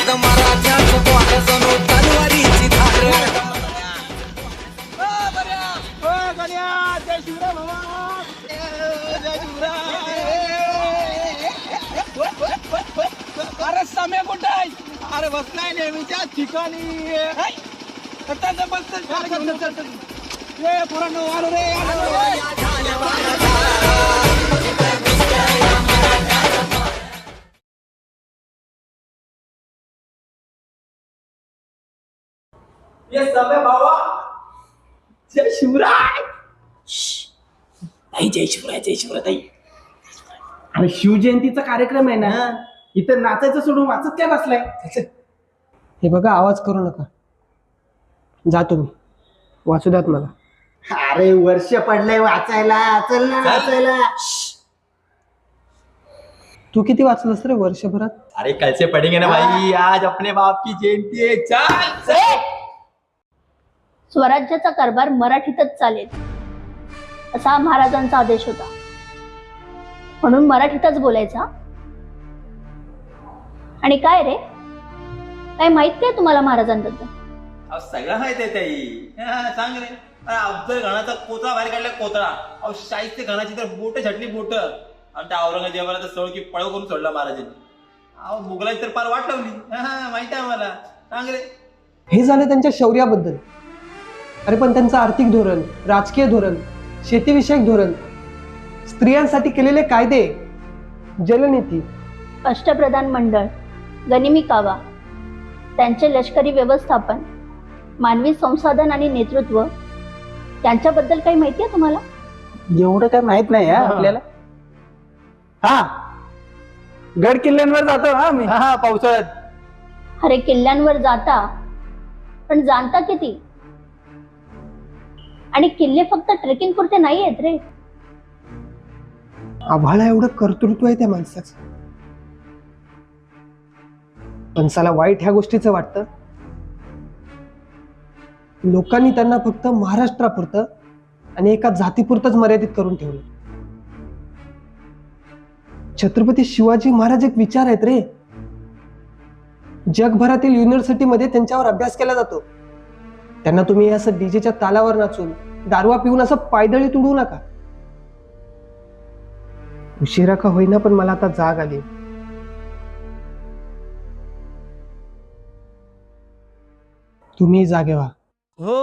आज मराठ्याचं द्वार जणू तलवारीची धार. अरे सम्या कुठे आहे? अरे बसलाय नेहमीच्या ठिकाणी. समय भावा जय शिवराय. ताई जय शिवराय, जय शिवराय ताई. अरे शिवजयंतीचा कार्यक्रम आहे ना, इथं नाचायचं सोडून वाचत काय बसलाय? हे बघा, आवाज करू नका. जा तुम्ही, वाचू द्यात मला. अरे वर्ष पडलंय वाचायला, चल ना वाचायला. तू किती वाचलंस रे वर्षभरात? अरे कैसे पढ़ेंगे ना भाई, आज अपने बाप की जयंती है. चल. स्वराज्याचा कारभार मराठीतच चालेल असा महाराजांचा आदेश होता, म्हणून मराठीतच बोलायचा. आणि काय रे, काय माहित काय तुम्हाला महाराजांबद्दल? सगळं माहिती आहे ताई. सांग रे. अफजल खानाचा कोतळा बाहेर काढला, कोतळा. शाहिस्ते खानाची तर बोट छाटली बोट. आणि त्या औरंगजेबाला तर सळ की पळव करून सोडला महाराजांनी. मुघलाची तर फार वाट लावली. माहिती आहे मला. सांग रे. हे झालं त्यांच्या शौर्याबद्दल. अरे पण त्यांचं आर्थिक धोरण, राजकीय धोरण, शेतीविषयक धोरण, स्त्रियांसाठी केलेले कायदे, जलनीती, अष्टप्रधान मंडळ, गनिमी कावा, त्यांचे लष्करी व्यवस्थापन, मानवी संसाधन आणि नेतृत्व, त्यांच्याबद्दल काही माहिती आहे तुम्हाला? एवढं काय माहित नाही आपल्याला. हा, गड किल्ल्यांवर जातो हा मी. हा पावसाळ्यात. अरे किल्ल्यांवर जाता, पण जाणता किती? आणि किल्ले फक्त ट्रेकिंग पुरते नाही आहेत रे. आभाळा एवढं कर्तृत्व आहे त्या माणसाचं. माणसाला वाईट ह्या गोष्टीचं वाटतं, लोकांनी त्यांना फक्त महाराष्ट्रापुरतं आणि एका जातीपुरतंच मर्यादित करून ठेवलं. छत्रपती शिवाजी महाराज एक विचार आहेत रे. जगभरातील युनिव्हर्सिटीमध्ये त्यांच्यावर अभ्यास केला जातो. त्यांना तुम्ही असं डीजेच्या तालावर नाचून, दारवा पिऊन असं पायदळी तुडू नका. उशिरा का होईना, पण मला आता जाग आली. तुम्ही जागे व्हा. हो